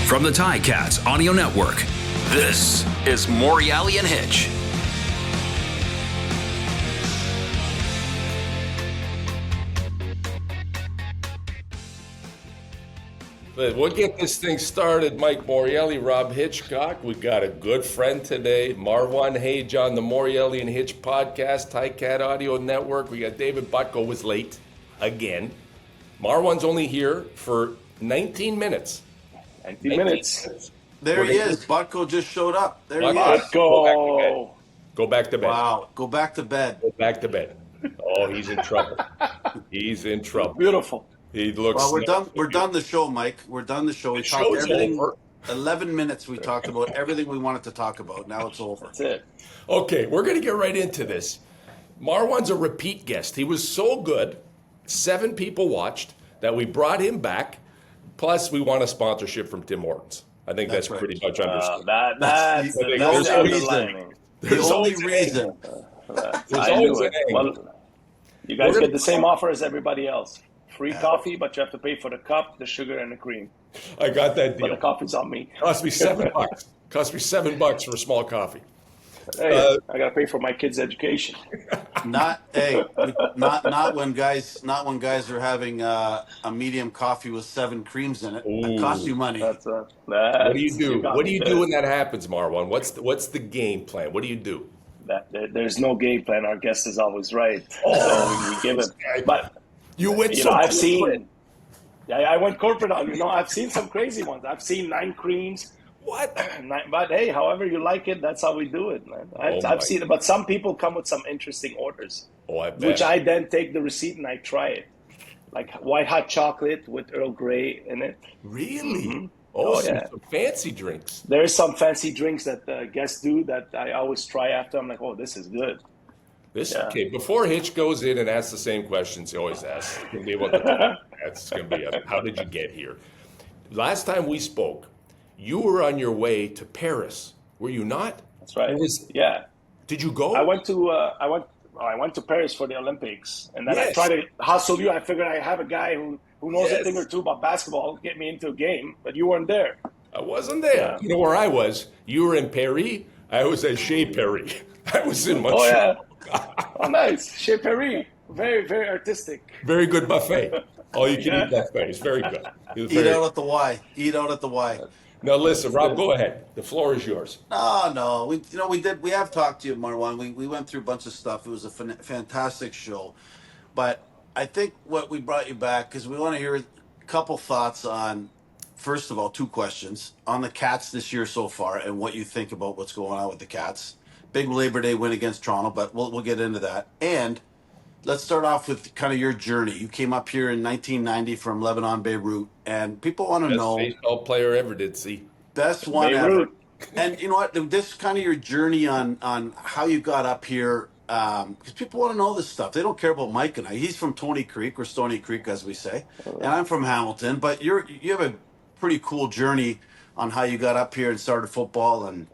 From the Ticats Audio Network, this is Morreale and Hitch. We'll get this thing started. Mike Morreale, Rob Hitchcock. We got a good friend today, Marwan Hage on the Morreale and Hitch podcast, Ticat Audio Network. We got David Butko was late again. Marwan's only here for 19 minutes. 19 minutes. There he is. Butko just showed up. There he is. Butko. Go back to bed. Wow. Go back to bed. Go back to bed. Oh, he's in trouble. He's in trouble. Beautiful. He looks. Well, we're done the show, Mike. We're done the show. We talked everything. Over. 11 minutes we talked about everything we wanted to talk about. Now it's over. That's it. Okay, we're going to get right into this. Marwan's a repeat guest. He was so good, 7 people watched, that we brought him back. Plus, we want a sponsorship from Tim Hortons. I think that's right. pretty much understood. That's the reason. The only reason. There's always an angle. Well, you guys get the same offer as everybody else. Free coffee, but you have to pay for the cup, the sugar, and the cream. I got that deal. But the coffee's on me. Cost me $7. Cost me $7 for a small coffee. Hey, I gotta pay for my kids' education. Not when guys are having a medium coffee with 7 creams in it. It costs you money. What do you do? What do you do when that happens, Marwan? What's the game plan? What do you do? There's no game plan. Our guest is always right. So we give it. But you went. I've seen. Yeah, I went corporate on. I've seen some crazy ones. I've seen 9 creams. What? But hey, however you like it, that's how we do it, man. I've seen it, but some people come with some interesting orders. Oh, I bet. Which I then take the receipt and I try it, like white hot chocolate with Earl Grey in it. Really? Mm-hmm. Oh, yeah. Some fancy drinks. There's some fancy drinks that guests do that I always try after. I'm like, oh, this is good. Okay, before Hitch goes in and asks the same questions he always asks, it's going to be about that's going to be how did you get here? Last time we spoke, you were on your way to Paris, were you not? That's right. Yeah. Did you go? I went to Paris for the Olympics, and then I tried to hustle you. I figured I have a guy who knows a thing or two about basketball, get me into a game, but you weren't there. I wasn't there. Yeah. You know where I was? You were in Paris. I was at Chez Paris. I was in Montreal. Oh, yeah. Oh, nice. Chez Paris. Very, very artistic. Very good buffet. All you can eat buffet. It's very good. Eat out at the Y. Eat out at the Y. Now listen, Rob, go ahead. The floor is yours. No. We have talked to you, Marwan. We went through a bunch of stuff. It was a fantastic show. But I think what we brought you back because we want to hear a couple thoughts on, first of all, 2 questions on the Cats this year so far and what you think about what's going on with the Cats. Big Labor Day win against Toronto, but we'll get into that. And let's start off with kind of your journey. You came up here in 1990 from Lebanon, Beirut, and people want to know. Best baseball player ever did, see. Best one ever. And you know what? This is kind of your journey on how you got up here, because people want to know this stuff. They don't care about Mike and I. He's from Tony Creek, or Stony Creek, as we say, and I'm from Hamilton. But you have a pretty cool journey on how you got up here and started football and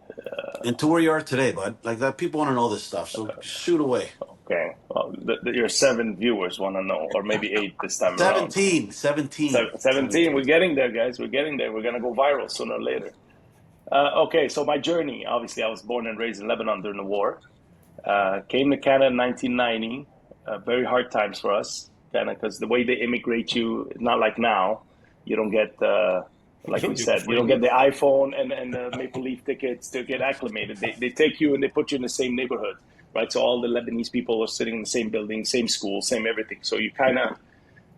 to where you are today, bud. Like that, people want to know this stuff. So shoot away. Okay. Well, your 7 viewers want to know, or maybe 8 this time 17, around. 17. We're getting there, guys. We're getting there. We're going to go viral sooner or later. Okay, so my journey, obviously, I was born and raised in Lebanon during the war. Came to Canada in 1990. Very hard times for us, because the way they immigrate you, not like now. You don't get, like we said, you don't get the iPhone and the Maple Leaf tickets to get acclimated. They take you and they put you in the same neighborhood. Right, so all the Lebanese people are sitting in the same building, same school, same everything. So you kind of,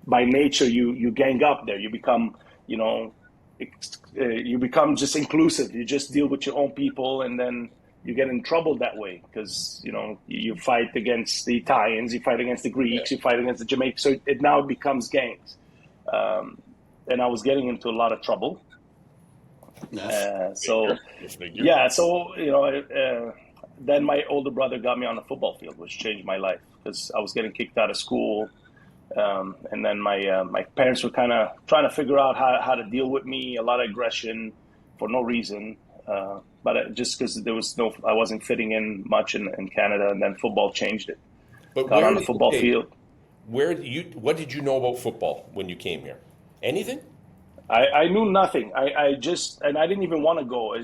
by nature, you gang up there. You become, you become just inclusive. You just deal with your own people, and then you get in trouble that way because you fight against the Italians, you fight against the Greeks, you fight against the Jamaicans. So it now becomes gangs, and I was getting into a lot of trouble. Then my older brother got me on the football field, which changed my life because I was getting kicked out of school. And then my parents were kind of trying to figure out how to deal with me, a lot of aggression for no reason. But just because I wasn't fitting in much in Canada, and then football changed it. But got on the football field. What did you know about football when you came here? Anything? I knew nothing. I just, and I didn't even want to go.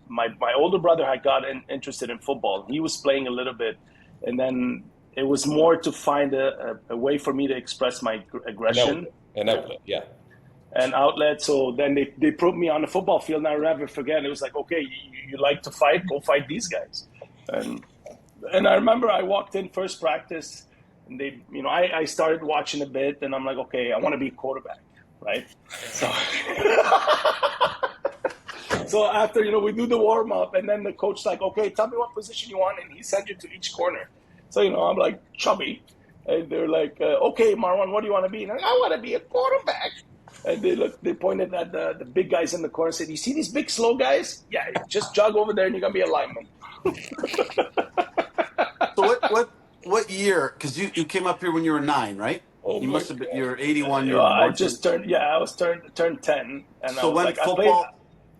My older brother had interested in football. He was playing a little bit, and then it was more to find a way for me to express my aggression. An outlet, yeah. An outlet. So then they put me on the football field, and I'll never forget. It was like, okay, you like to fight? Go fight these guys. And I remember I walked in first practice, and I started watching a bit, and I'm like, okay, I want to be a quarterback, right? So, so after we do the warm up, and then the coach like, okay, tell me what position you want, and he sent you to each corner. So I'm like chubby, and they're like, okay, Marwan, what do you want to be? And I'm like, I want to be a quarterback. And they pointed at the big guys in the corner and said, you see these big slow guys? Yeah, just jog over there and you're gonna be a lineman. So what year? Because you came up here when you were 9, right? Oh, you must have been. You're 81. I just turned. Yeah, I was turned 10. And so I was when like,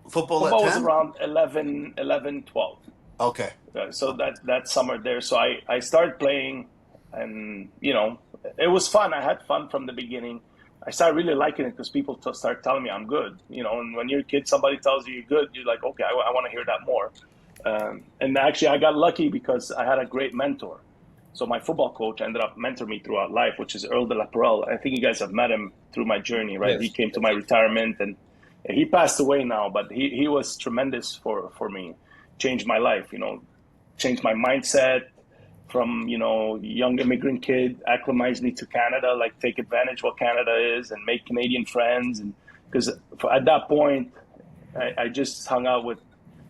football at 10? was around 11, 12. Okay. So that summer there. So I started playing, and it was fun. I had fun from the beginning. I started really liking it because people start telling me I'm good. And when you're a kid, somebody tells you you're good. You're like, okay, I want to hear that more. And actually, I got lucky because I had a great mentor. So my football coach ended up mentoring me throughout life, which is Earl de la Perelle. I think you guys have met him through my journey, right? Yes. He came to my retirement, and he passed away now, but he was tremendous for me. Changed my life, changed my mindset from, young immigrant kid, acclimatized me to Canada, like take advantage of what Canada is and make Canadian friends. And because at that point, I just hung out with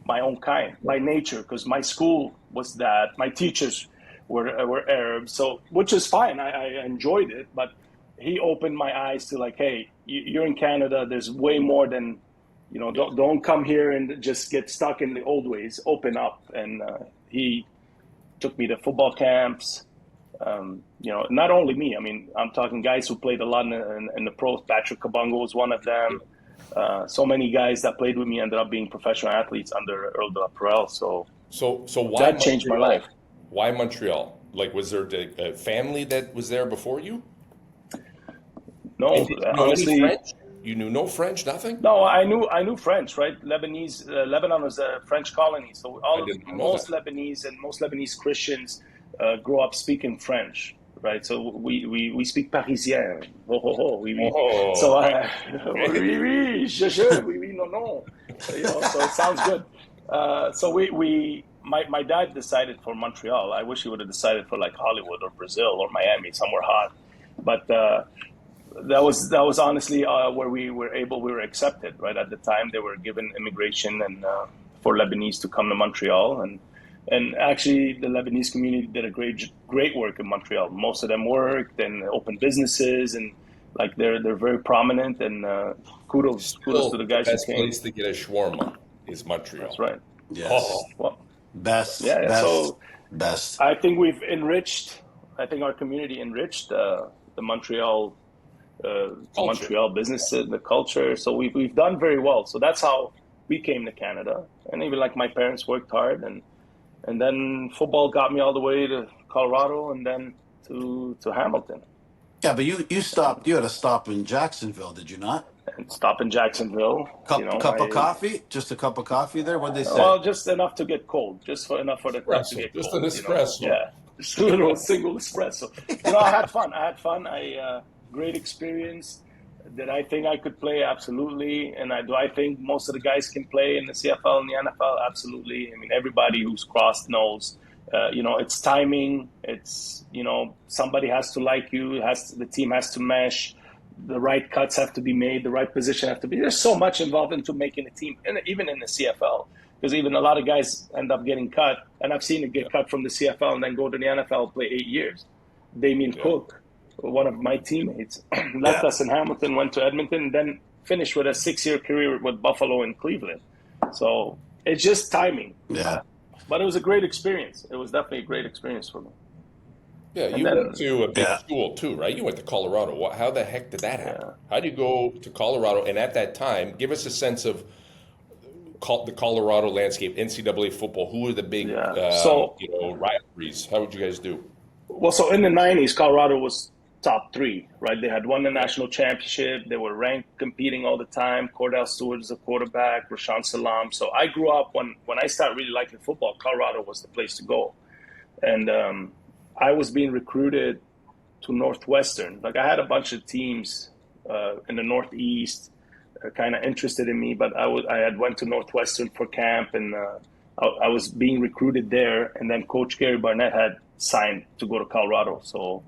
my own kind, by nature, because my school was that. My teachers were Arab, so which is fine. I enjoyed it, but he opened my eyes to like, hey, you're in Canada. There's way more than, don't come here and just get stuck in the old ways. Open up, and he took me to football camps. Not only me. I mean, I'm talking guys who played a lot in the pros. Patrick Kabongo was one of them. So many guys that played with me ended up being professional athletes under Earl de la Perelle. So why that changed my life. Why Montreal? Like, was there a family that was there before you? No, honestly. French? You knew no French, nothing? No, I knew French, right? Lebanese. Lebanon was a French colony, so most Lebanese and most Lebanese Christians grew up speaking French, right? So we speak Parisien. Oh, ho, ho, oui, oui. Oh. So oui, oui, je, oui, oui, no. So it sounds good. So my dad decided for Montreal. I wish he would have decided for like Hollywood or Brazil or Miami, somewhere hot. But that was honestly where we were accepted, right? At the time, they were given immigration and for Lebanese to come to Montreal. And actually, the Lebanese community did a great work in Montreal. Most of them worked and opened businesses, and like they're very prominent. And kudos to the guys who came. The best place to get a shawarma is Montreal. That's right. Yes. Oh. Well, best. Best. I think we've enriched. I think our community enriched the Montreal business, the culture. So we've done very well. So that's how we came to Canada. And even like my parents worked hard, and then football got me all the way to Colorado and then to Hamilton. Yeah, but you stopped. You had a stop in Jacksonville, did you not? And stop in Jacksonville. Cup of coffee? Just a cup of coffee there? What'd they say? Well, just enough to get cold. Enough for the cup to get just cold. Just an espresso. Yeah, just a little single espresso. I had fun. Great experience. Did I think I could play? Absolutely. And do I think most of the guys can play in the CFL and the NFL? Absolutely. I mean, everybody who's crossed knows. It's timing. It's somebody has to like you. The team has to mesh. The right cuts have to be made. The right position have to be. There's so much involved into making a team, and even in the CFL, because even a lot of guys end up getting cut, and I've seen it get cut from the CFL and then go to the NFL, play 8 years. Damien Cook, one of my teammates, left us in Hamilton, went to Edmonton, and then finished with a 6-year career with Buffalo and Cleveland. So it's just timing. Yeah. But it was a great experience. It was definitely a great experience for me. Yeah, you went to a big school too, right? You went to Colorado. How the heck did that happen? How do you go to Colorado? And at that time, give us a sense of the Colorado landscape, NCAA football. Who were the big rivalries? How would you guys do? Well, so in the 90s, Colorado was top three, right? They had won the national championship. They were ranked, competing all the time. Cordell Stewart is a quarterback, Rashawn Salam. So I grew up when I started really liking football, Colorado was the place to go. And I was being recruited to Northwestern. Like I had a bunch of teams in the Northeast kind of interested in me, but I had went to Northwestern for camp, and I was being recruited there. And then Coach Gary Barnett had signed to go to Colorado. So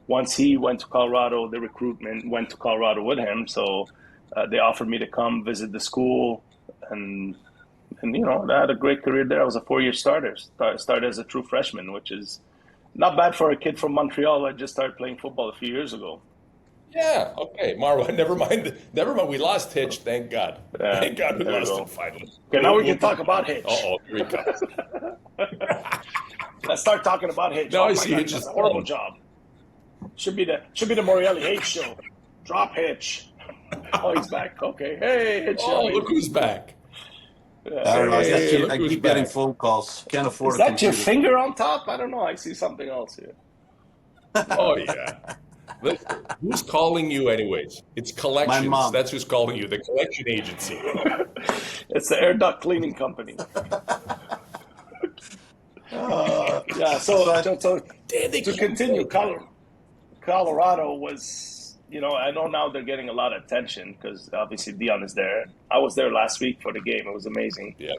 once he went to Colorado, the recruitment went to Colorado with him. So they offered me to come visit the school, and you know, I had a great career there. I was a 4-year starter. Started as a true freshman, which is not bad for a kid from Montreal that just started playing football a few years ago. Yeah, okay, Marwan, never mind. We lost Hitch, thank God. Thank God we lost him finally. Okay, now we can talk about Hitch. Uh-oh, here he comes. Let's start talking about Hitch. No, I see Hitch is a horrible job. Should be the Morreale Hage show. Drop Hitch. Oh, he's back. Okay. Hey, Hitch. Oh, look who's back. I don't know. I keep getting phone calls. Can't afford. Is that your finger on top? I don't know. I see something else here. Oh yeah. Listen, who's calling you anyways? It's collections. My mom. That's who's calling you. The collection agency. It's the air duct cleaning company. Yeah. So to continue, Colorado was, you know, I know now they're getting a lot of attention because obviously Dion is there. I was there last week for the game. It was amazing. Yeah.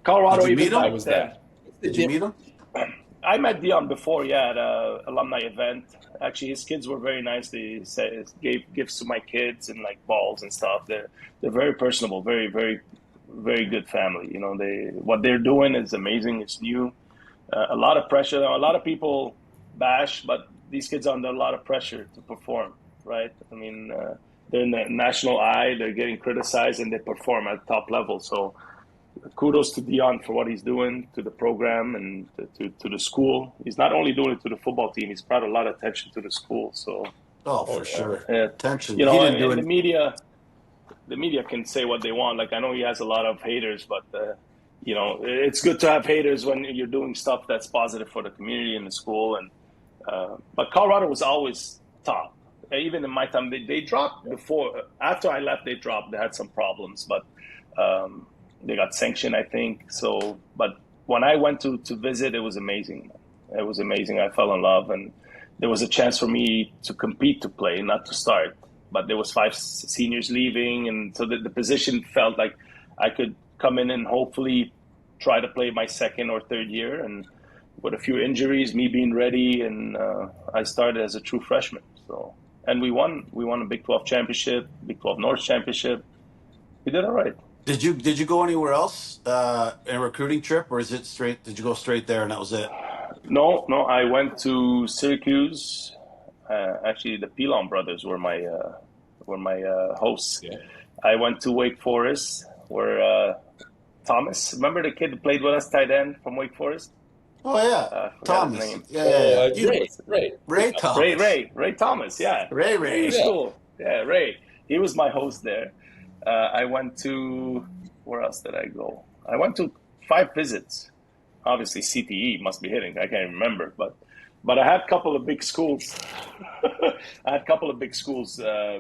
Colorado. Did you meet him? I was there. Did you meet him? I met Dion before, at an alumni event. Actually, his kids were very nice. They gave gifts to my kids and like balls and stuff. They're very personable, very, very, very good family. You know, what they're doing is amazing. It's new. A lot of pressure. A lot of people bash, but these kids are under a lot of pressure to perform, right? I mean, they're in the national eye. They're getting criticized, and they perform at top level. So kudos to Dion for what he's doing to the program and to the school. He's not only doing it to the football team, he's brought a lot of attention to the school. So, for sure. Attention. You know, and the media can say what they want. Like, I know he has a lot of haters, but, you know, it's good to have haters when you're doing stuff that's positive for the community and the school. And but Colorado was always top. Even in my time, they dropped before. After I left, they dropped. They had some problems, but they got sanctioned, I think. So, but when I went to visit, it was amazing. It was amazing. I fell in love, and there was a chance for me to compete, to play, not to start. But there was 5 seniors leaving, and so the position felt like I could come in and hopefully try to play my second or third year. And with a few injuries, me being ready, and I started as a true freshman. So, and we won a Big 12 championship, Big 12 North championship. We did all right. Did you go anywhere else in a recruiting trip, or is it straight? Did you go straight there and that was it? No. I went to Syracuse. Actually, the Pilon brothers were my hosts. Yeah. I went to Wake Forest, where Thomas. Remember the kid that played with us, tight end from Wake Forest? Oh yeah, Thomas. Yeah. Ray Thomas. Ray Thomas. Yeah. Ray. Cool. Yeah, Ray. He was my host there. I went to, where else did I go? I went to 5 visits. Obviously, CTE must be hitting. I can't remember, but I had a couple of big schools.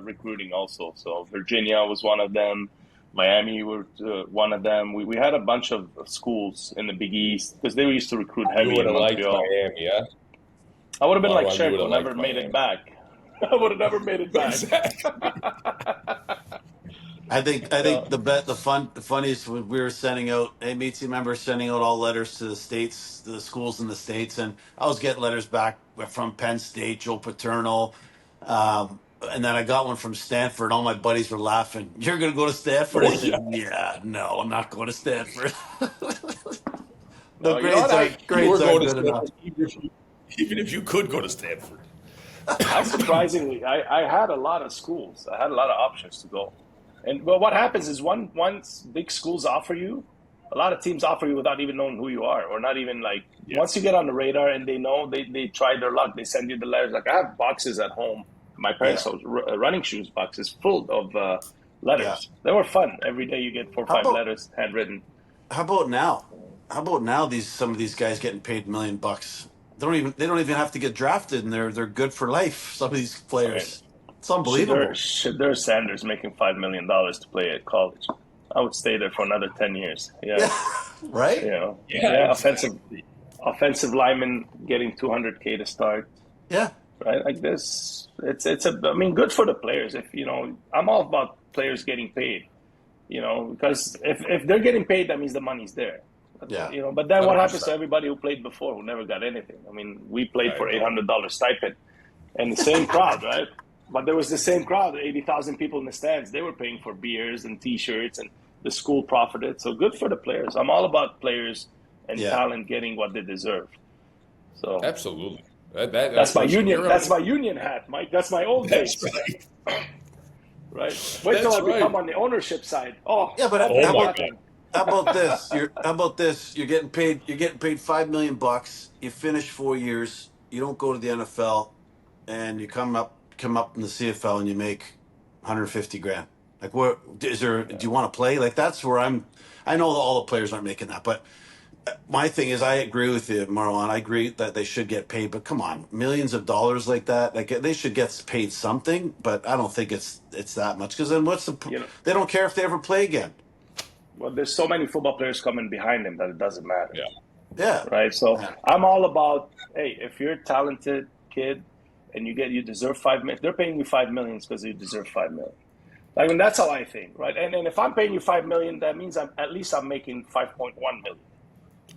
Recruiting also. So Virginia was one of them. Miami were one of them. We had a bunch of schools in the Big East because they used to recruit heavy in Montreal. Miami, yeah? I would have been like Sherko, never made it back. I would have never made it back. I think the funniest was we were sending out, Mitzi, remember sending out all letters to the states, to the schools in the States, and I was getting letters back from Penn State, Joe Paterno, and then I got one from Stanford. All my buddies were laughing. You're going to go to Stanford? I said, yeah, no, I'm not going to Stanford. Grades aren't good enough. Even if you could go to Stanford. Surprisingly, I had a lot of schools. I had a lot of options to go. And well, what happens is once big schools offer you, a lot of teams offer you without even knowing who you are, or not even like, once you get on the radar and they know, they try their luck. They send you the letters. Like I have boxes at home. My parents' running shoes boxes full of letters. Yeah. They were fun. Every day you get 4 or 5 letters handwritten. How about now? Some of these guys getting paid $1 million they don't even have to get drafted, and they're good for life. Some of these Right. players, it's unbelievable. Shadur Sanders making $5 million to play at college. I would stay there for another 10 years. Yeah, Yeah, right. yeah. Offensive lineman getting 200K to start. Yeah, Right, like this. I mean, good for the players. If I'm all about players getting paid. Because if they're getting paid, that means the money's there. yeah. But then what happens 100%. to everybody who played before who never got anything? I mean, we played I for know. $800 stipend, and the same crowd, right? But there was the same crowd, 80,000 people in the stands. They were paying for beers and T-shirts, and the school profited. So good for the players. I'm all about players and Yeah. talent getting what they deserve. So Absolutely. that's my union. you're That's right. my union hat, Mike. That's my old That's days. right. Right. Wait till That's I become right. on the ownership side. Oh, Yeah, but oh Oh how my about God. how about this? How about this? You're getting paid. You're getting paid $5 million. You finish 4 years. You don't go to the NFL, and you come up in the CFL, and you make 150 grand. Like, where is there? Do you want to play? Like, that's where I'm. I know that all the players aren't making that, but my thing is, I agree with you, Marwan. I agree that they should get paid, but come on, millions of dollars like that, like they should get paid something. But I don't think it's that much, because then what's the? They don't care if they ever play again. well, there's so many football players coming behind him that it doesn't matter. Yeah. Yeah, Right. So yeah. I'm all about, hey, if you're a talented kid and you deserve 5 million, they're paying you 5 million because you deserve 5 million. I mean, that's how I think, right? And if I'm paying you 5 million, that means at least I'm making 5.1 million. Right?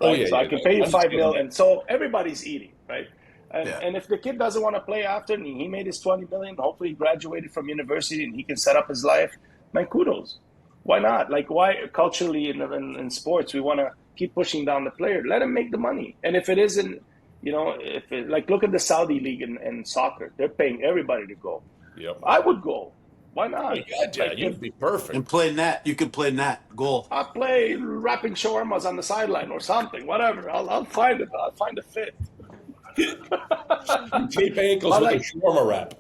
Oh, yeah, So I yeah, can no, pay you I'm 5 kidding. million. So everybody's eating, right? Yeah. And if the kid doesn't want to play after, and he made his 20 million, hopefully he graduated from university and he can set up his life, man, kudos. Why not? Like, why culturally in sports we want to keep pushing down the player? Let him make the money. And if it isn't, like look at the Saudi league in soccer, they're paying everybody to go. Yep. I would go. Why Oh not? my God, yeah, Like, you'd be perfect. And play net. You could play net goal. I'll play wrapping shawarmas on the sideline or something, whatever. I'll find it. I'll find a fit. Tape ankles But with like- a shawarma wrap.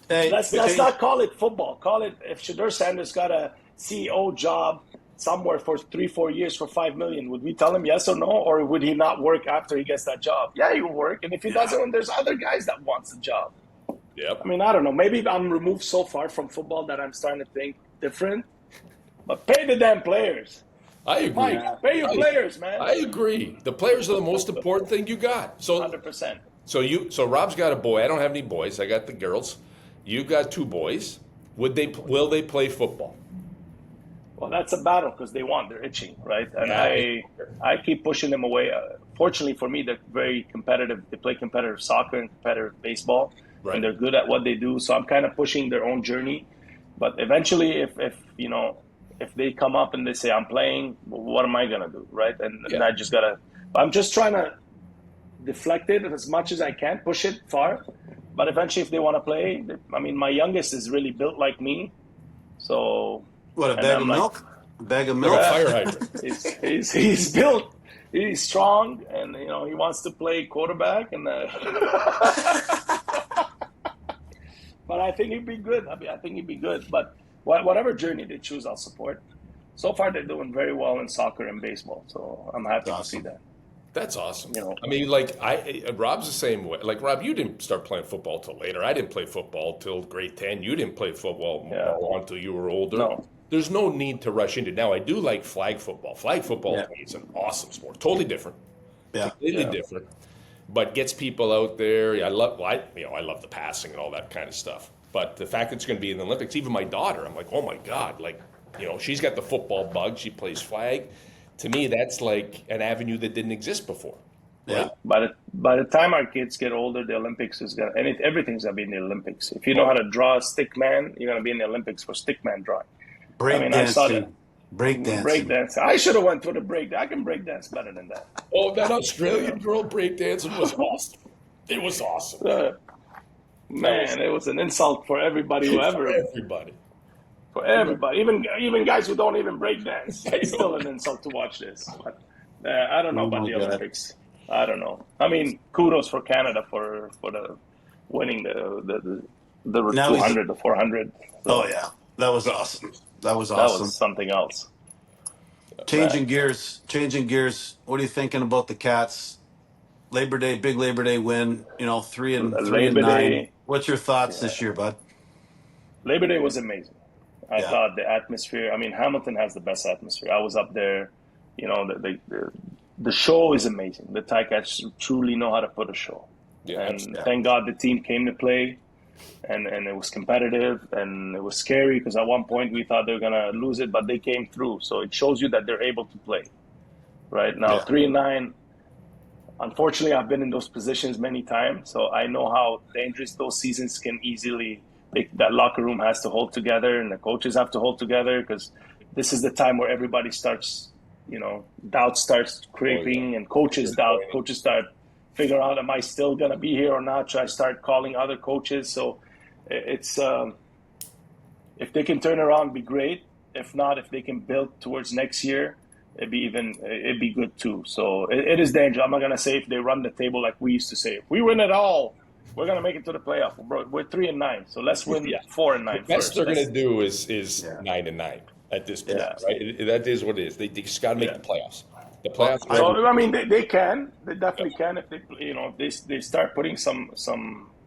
Hey, Let's not call it football. Call it, if Shadur Sanders got a CEO job somewhere for 3-4 years for 5 million, would we tell him yes or no, or would he not work after he gets that job? Yeah, he will work, and if he doesn't, there's other guys that wants the job. Yep. I mean, I don't know. Maybe I'm removed so far from football that I'm starting to think different. But pay the damn players. I agree. Mike, pay your players, man. I agree. The players are the most important thing you got. So 100%. So Rob's got a boy. I don't have any boys. I got the girls. You got 2 boys. Will they play football? Well, that's a battle because they're itching, right? And Yeah. I keep pushing them away. Fortunately for me, they're very competitive. They play competitive soccer and competitive baseball, Right. and they're good at what they do. So I'm kind of pushing their own journey. But eventually, if they come up and they say I'm playing, what am I gonna do, right? And I just gotta. I'm just trying to deflect it as much as I can, push it far. But eventually, if they want to play, I mean, my youngest is really built like me, so. What, a And bag I'm of like- milk? A bag of Like milk? a fire hydrant. He's built. He's strong, and he wants to play quarterback. And but I think he'd be good. I think he'd be good. But whatever journey they choose, I'll support. So far, they're doing very well in soccer and baseball, so I'm happy to see that. That's awesome. You know. I mean, like Rob's the same way. Like Rob, you didn't start playing football till later. I didn't play football till grade 10. You didn't play football until you were older. No. There's no need to rush into it. Now I do like flag football. Flag football is an awesome sport. Totally different. Yeah. Completely different. But gets people out there. I love the passing and all that kind of stuff. But the fact that it's going to be in the Olympics, even my daughter, I'm like, oh my God, like, she's got the football bug. She plays flag. To me, that's like an avenue that didn't exist before. Yeah. By the time our kids get older, the Olympics is gonna everything's gonna be in the Olympics. If you know how to draw a stick man, you're gonna be in the Olympics for stick man drawing. I saw that. Breakdancing. Breakdance. I should have went for the break. I can break dance better than that. Oh, that Australian girl breakdancing was awesome. It was awesome. Man, it was an insult for everybody who ever. Everybody. For everybody, even guys who don't even break dance, it's still an insult to watch this. But, I don't know about the Olympics. I don't know. I mean, kudos for Canada for the winning the 200, the 400. Oh yeah, that was awesome. That was That awesome. was something else. Changing gears. What are you thinking about the Cats? Labor Day, big Labor Day win. You know, three and Labor nine. Day, What's your thoughts yeah, this year, bud? Labor Day was amazing. I Yeah, thought the atmosphere. I mean, Hamilton has the best atmosphere. I was up there. You know, the show is amazing. The Ticats truly know how to put a show, Yeah, and yeah, thank God the team came to play, and it was competitive and it was scary because at one point we thought they were gonna lose it, but they came through. So it shows you that they're able to play. Right now, yeah. 3-9. Unfortunately, I've been in those positions many times, so I know how dangerous those seasons can easily. That locker room has to hold together, and the coaches have to hold together because this is the time where everybody starts, doubt starts oh yeah, creeping, and coaches doubt. disappointing. Coaches start figuring out, am I still gonna be here or not? Should I start calling other coaches? So it's if they can turn around, it'd be great. If not, if they can build towards next year, it'd be good too. So it is dangerous. I'm not gonna say if they run the table like we used to say. If we win it all, we're gonna make it to the playoff. Bro, we're 3-9, so let's win Yeah, 4-9 the best first. they're going Let's to do is Yeah. 9-9 at this point, yeah, right? That is what it is. They just got to make yeah. the playoffs. The Well, playoffs are I So everything. I mean, they can, they Yep. definitely can if they, if they start putting some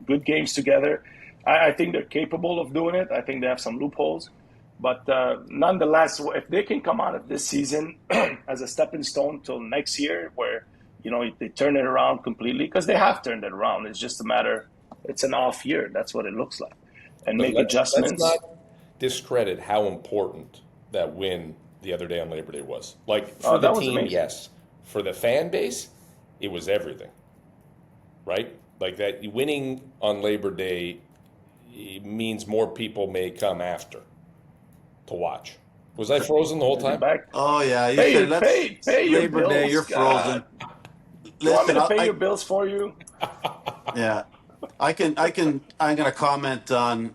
good games together. I think they're capable of doing it. I think they have some loopholes, but nonetheless, if they can come out of this season as a stepping stone till next year, where they turn it around completely, because they have turned it around. It's just a matter. It's an off year. That's what it looks like, and But make let's not adjustments. discredit how important that win the other day on Labor Day was. Like for Oh, the that was team, amazing. yes. For the fan base, it was everything, right? Like that winning on Labor Day means more people may come after to watch. Was I frozen the whole Is it time? back? Oh yeah, you Pay said let's pay your Labor Day. bills, You're God. frozen. You want me Listen, to pay your bills for you? yeah, I can. I'm going to comment on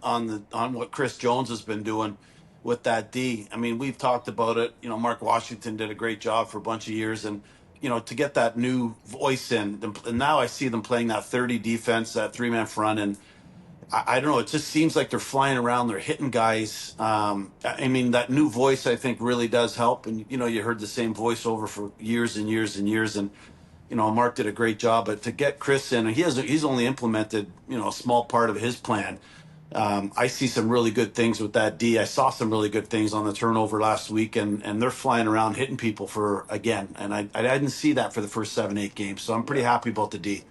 what Chris Jones has been doing with that D. I mean, we've talked about it. You know, Mark Washington did a great job for a bunch of years, and to get that new voice in, and now I see them playing that 30 defense, that 3-man front, and I don't know. It just seems like they're flying around. They're hitting guys. I mean, that new voice I think really does help. And you heard the same voiceover for years and years and years, and Mark did a great job. But to get Chris in, and he's only implemented a small part of his plan. I see some really good things with that D. I saw some really good things on the turnover last week, and they're flying around hitting people for again. And I didn't see that for the first 7-8 games, so I'm pretty Yeah. happy about the D.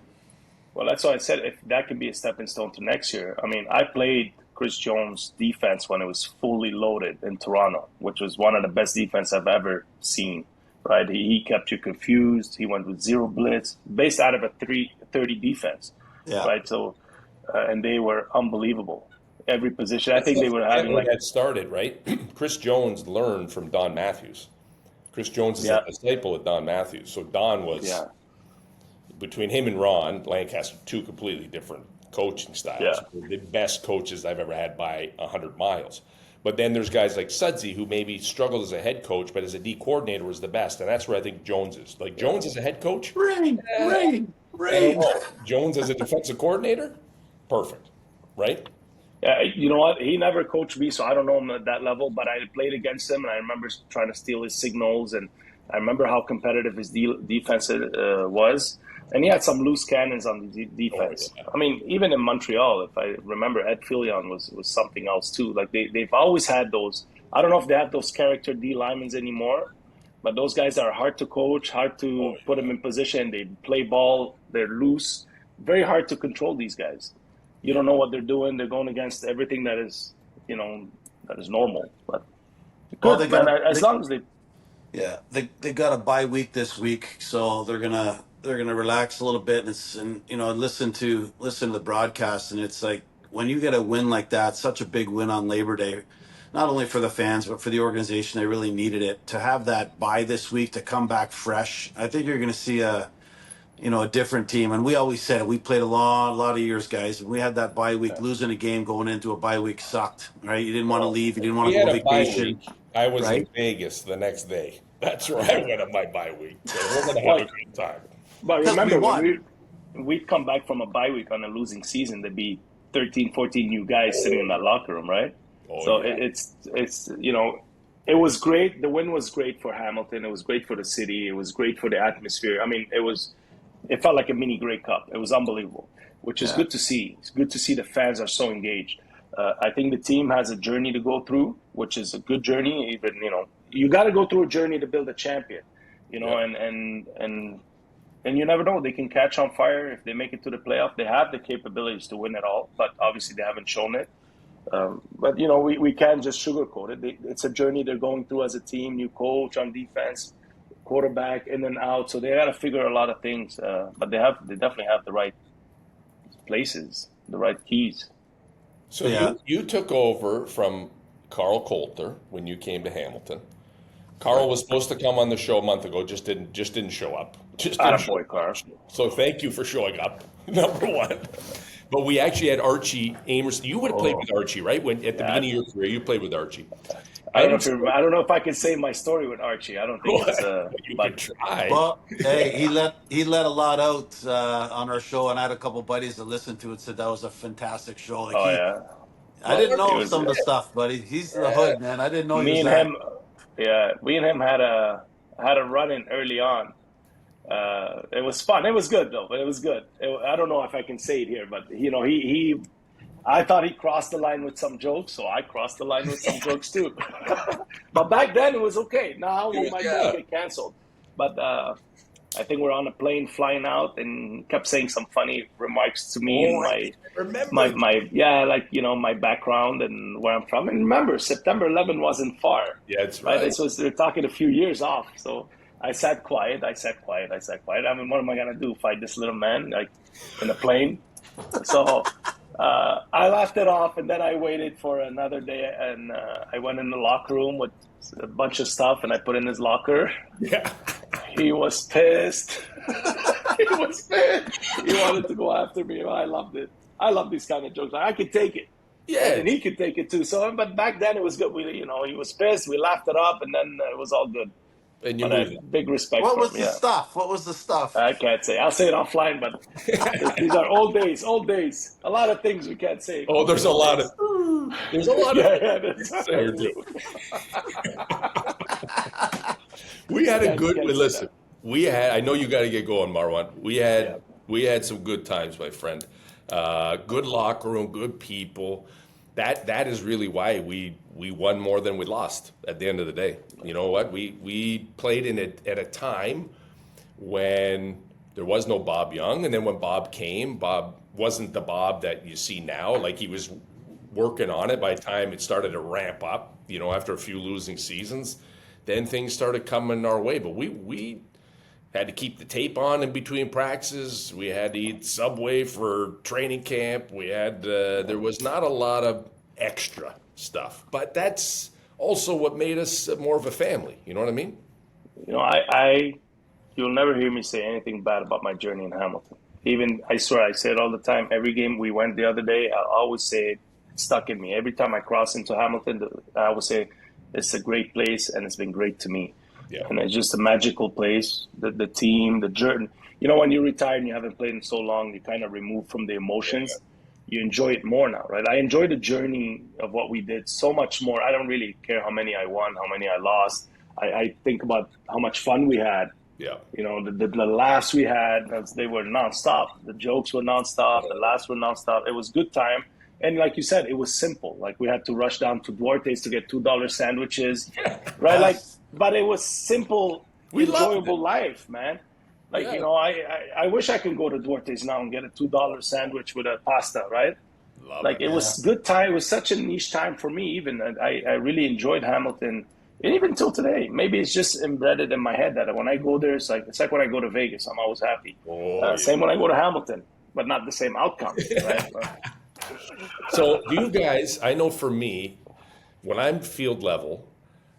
Well, that's why I said if that can be a stepping stone to next year. I mean, I played Chris Jones' defense when it was fully loaded in Toronto, which was one of the best defense I've ever seen. Right? He kept you confused. He went with zero blitz, based out of a 3-30 defense. Yeah, Right? So, and they were unbelievable. Every position. I Let's think not they were forget having where like, that started, right? Chris Jones learned from Don Matthews. Chris Jones is a yeah, disciple of Don Matthews. So Don was, yeah, between him and Ron Lancaster, two completely different coaching styles. yeah, The best coaches I've ever had by 100 miles. But then there's guys like Sudsy who maybe struggled as a head coach, but as a D coordinator was the best. And that's where I think Jones is. Like yeah. Jones as a head coach, rain, rain, I don't rain. know. Jones as a defensive coordinator, perfect, right? You know what? He never coached me, so I don't know him at that level. But I played against him, and I remember trying to steal his signals, and I remember how competitive his defense was. And he had some loose cannons on the Oh defense. yeah. I mean, even in Montreal, if I remember, Ed Filion was something else too. Like they've always had those. I don't know if they have those character D linemen anymore, but those guys are hard to coach, hard Oh to put them yeah. in position. They play ball, they're loose, very hard to control these guys. You Yeah. don't know what they're doing. They're going against everything that is normal. But Well, good, man. As long as they, yeah, they got a bye week this week, so they're gonna relax a little bit and listen to the broadcast, and it's like when you get a win like that, such a big win on Labor Day, not only for the fans but for the organization, they really needed it to have that bye this week to come back fresh. I think you're gonna see a different team, and we always said it. We played a lot of years, guys, and we had that bye week. Losing a game going into a bye week sucked, right? You didn't want to well, leave, you didn't want We to go had on a bye vacation, week. I was in right? Vegas the next day. That's where I Yeah, went on my bye week. So we're gonna have a well, good time. but because we remember when won. we'd come back from a bye week on a losing season, there'd be 13, 14 new guys sitting in that locker room, right? Oh So yeah. it's it was great. The win was great for Hamilton. It was great for the city. It was great for the atmosphere. I mean, it was it felt like a mini Grey Cup. It was unbelievable, which is Yeah. good to see. It's good to see the fans are so engaged. I think the team has a journey to go through, which is a good journey. Even, you got to go through a journey to build a champion, Yeah. and you never know. They can catch on fire if they make it to the playoff. They have the capabilities to win it all, but obviously they haven't shown it. But we can't just sugarcoat it. It's a journey they're going through as a team. New coach on defense, quarterback in and out. So they got to figure a lot of things. But they definitely have the right places, the right keys. So Yeah. you took over from Carl Coulter when you came to Hamilton. Carl was supposed to come on the show a month ago, just didn't show up. Just didn't show Attaboy, Carl. So thank you for showing up, number one. But we actually had Archie Amerson. You would have played with Archie, right? When at the beginning of your career, you played with Archie. I don't know if I can say my story with Archie. I don't think it's You but could try. Well, hey, he let a lot out on our show, and I had a couple buddies that listened to it, said that was a fantastic show. Like yeah. I didn't know was- some of the stuff, buddy. He's the hood, man. I didn't know he me was and that. him, we and him had a run in early on. It was fun. It was good though. But it was good. I don't know if I can say it here, but he I thought he crossed the line with some jokes, so I crossed the line with some jokes too. But back then it was okay. Now we might get canceled. But I think we're on a plane flying out and kept saying some funny remarks to me and my background and where I'm from. And remember, September 11 wasn't far. Yeah, that's right. They're talking a few years off. So I sat quiet. I mean, what am I gonna do? Fight this little man like in a plane? So I laughed it off, and then I waited for another day, and I went in the locker room with a bunch of stuff, and I put in his locker. Yeah. He was pissed. He was pissed. He wanted to go after me. I loved it. I love these kind of jokes. I could take it. Yeah. And he could take it too. So, but back then it was good. He was pissed. We laughed it up, and then it was all good. And you But I moved. had big respect What for was him. the Yeah. stuff? What was the stuff? I can't say. I'll say it offline, but these are old days. A lot of things we can't say. Oh, there's a lot of. There's a lot of. We had a good. Listen, we had. I know you got to get going, Marwan. We had some good times, my friend. Good locker room, good people. That is really why we won more than we lost at the end of the day. You know what? We played in it at a time when there was no Bob Young, and then when Bob came, Bob wasn't the Bob that you see now. Like, he was working on it by the time it started to ramp up, after a few losing seasons. Then things started coming our way. But we had to keep the tape on in between practices. We had to eat Subway for training camp. We had there was not a lot of extra stuff. But that's also what made us more of a family. You know what I mean? You'll never hear me say anything bad about my journey in Hamilton. Even, I swear, I say it all the time. Every game we went the other day, I always say it. It's stuck in me. Every time I cross into Hamilton, I always say it's a great place and it's been great to me. Yeah. And it's just a magical place. The team, the journey. When you retire and you haven't played in so long, you kind of remove from the emotions. You enjoy it more now, right? I enjoy the journey of what we did so much more. I don't really care how many I won, how many I lost. I think about how much fun we had. Yeah. The laughs we had, they were nonstop. The jokes were nonstop. The laughs were nonstop. It was good time. And like you said, it was simple. Like, we had to rush down to Duarte's to get $2 sandwiches, right? Like, but it was simple, enjoyable life, man. Like, I wish I could go to Duarte's now and get a $2 sandwich with a pasta, right? It was good time. It was such a niche time for me. Even I really enjoyed Hamilton. And even till today, maybe it's just embedded in my head that when I go there, it's like when I go to Vegas. I'm always happy. Same when I go to Hamilton, but not the same outcome. Right? So do you guys, I know for me, when I'm field level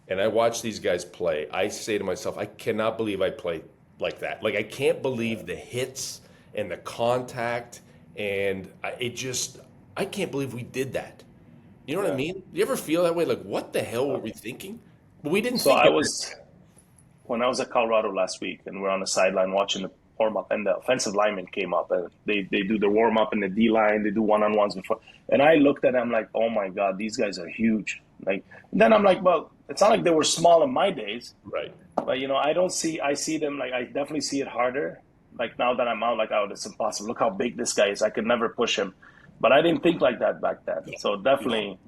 and I watch these guys play, I say to myself, I cannot believe I play like that. Like, I can't believe the hits and the contact, and I can't believe we did that. You know what I mean? Do you ever feel that way? Like, what the hell were we thinking? But we didn't So think when I was at Colorado last week, and we're on the sideline watching the warm-up, and the offensive lineman came up, and they do the warm-up in the D-line, they do one-on-ones before. And I looked at them like, oh, my God, these guys are huge. Like, then I'm like, well, it's not like they were small in my days. Right. But, I see them, like, I definitely see it harder. like now that I'm out, like, oh, it's impossible. Look how big this guy is. I could never push him. But I didn't think like that back then. So definitely,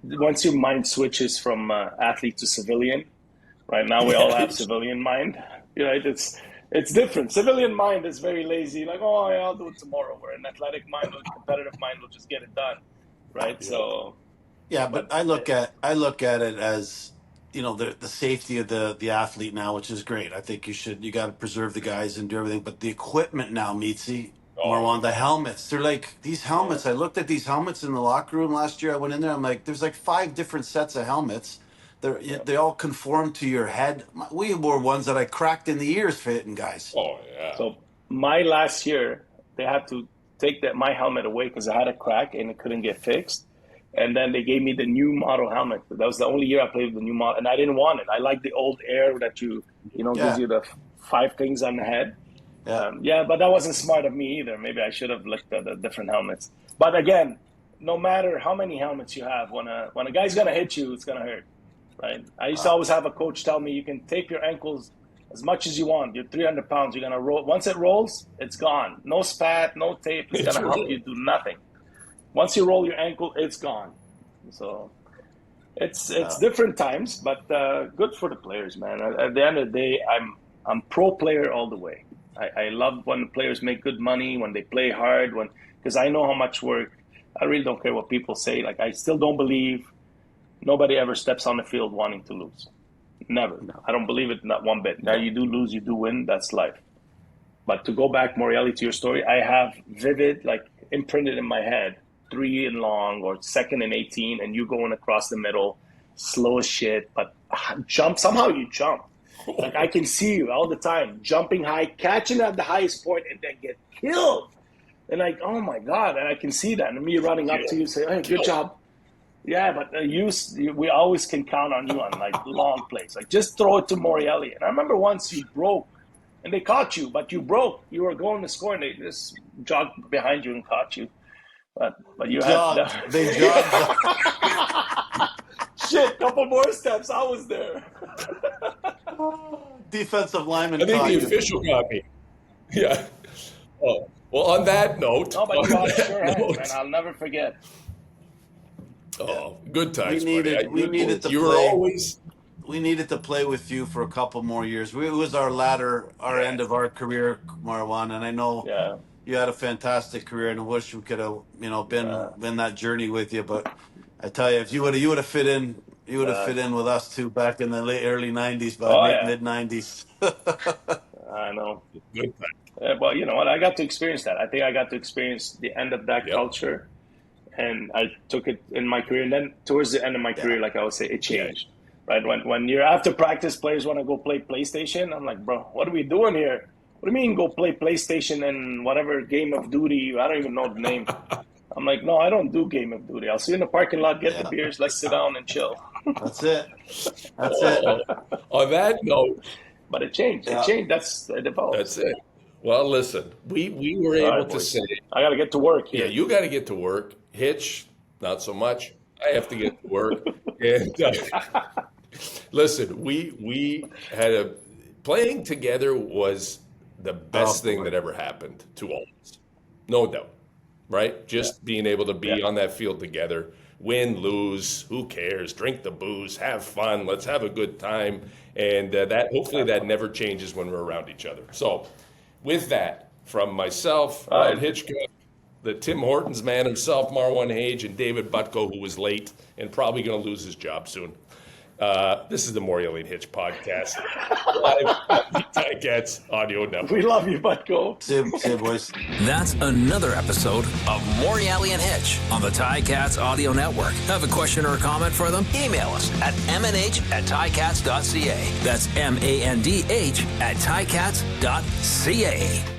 once your mind switches from athlete to civilian, right now we all have civilian mind. Right? It's different. Civilian mind is very lazy. Like, oh, yeah, I'll do it tomorrow. Where an athletic mind or competitive mind will just get it done, right? So, yeah, but I look at it as, you know, the safety of the athlete now, which is great. I think you got to preserve the guys and do everything. But the equipment now, Mitzi, Marwan, the helmets, they're like these helmets. I looked at these helmets in the locker room last year. I went in there. I'm like, there's like 5 different sets of helmets. They all conform to your head. We wore ones that I cracked in the ears fitting guys. Oh yeah. So my last year, they had to take my helmet away because I had a crack and it couldn't get fixed. And then they gave me the new model helmet. That was the only year I played with the new model, and I didn't want it. I like the old Air that gives you the 5 things on the head. But that wasn't smart of me either. Maybe I should have looked at the different helmets. But again, no matter how many helmets you have, when a guy's gonna hit you, it's gonna hurt. Right. I used to always have a coach tell me, you can tape your ankles as much as you want. You're 300 pounds. You're going to roll. Once it rolls, it's gone. No spat, no tape. It's going to help you do nothing. Once you roll your ankle, it's gone. So it's different times, but good for the players, man. At the end of the day, I'm pro player all the way. I love when the players make good money, when they play hard, because I know how much work. I really don't care what people say. Like, I still don't believe nobody ever steps on the field wanting to lose. Never. No. I don't believe it, not one bit. Now, you do lose, you do win. That's life. But to go back, Morreale, to your story, I have vivid, like imprinted in my head, 3 and long or 2nd and 18, and you going across the middle, slow as shit, but jump. Somehow you jump. Like, I can see you all the time, jumping high, catching at the highest point, and then get killed. And like, oh my God, and I can see that. And me running up to you, say, hey, good job. Yeah, but we always can count on you on like long plays. Like, just throw it to Morreale. And I remember once you broke, and they caught you, but you broke. You were going to score, and they just jogged behind you and caught you. But you had they jogged. Shit, couple more steps. I was there. Defensive lineman. I think the official copy. Yeah. Oh, well, on that note. No, but you got sure hands, man. I'll never forget. Oh, good times. We needed to you play. Were always. We needed to play with you for a couple more years. It was our end of our career, Marwan, and I know you had a fantastic career, and I wish we could have, been that journey with you. But I tell you, if you would have fit in, fit in with us too back in the early '90s, mid '90s. I know. Good time. Well, you know what? I got to experience that. I think I got to experience the end of that culture. And I took it in my career. And then towards the end of my career, like I would say, it changed. Right? When you're after practice, players want to go play PlayStation. I'm like, bro, what are we doing here? What do you mean go play PlayStation and whatever Game of Duty? I don't even know the name. I'm like, no, I don't do Game of Duty. I'll see you in the parking lot, get the beers, let's sit down and chill. That's it. That's it. On that note. But it changed. It changed. It evolved. That's it. Well, listen, we were able to say. I got to get to work here. Yeah, you got to get to work. Hitch, not so much. I have to get to work. And listen, we had playing together was the best thing that ever happened to all of us. No doubt, right? Just being able to be on that field together, win, lose, who cares? Drink the booze, have fun, let's have a good time. And that hopefully that never changes when we're around each other. So with that, from myself, Hitchcock, the Tim Hortons man himself, Marwan Hage, and David Butko, who was late and probably going to lose his job soon. This is the Morreale and Hitch podcast, live on the Ticats Audio Network. We love you, Butko. Same boys. That's another episode of Morreale and Hitch on the Ticats Audio Network. Have a question or a comment for them? Email us at mnh@ticats.ca. That's MANDH@ticats.ca.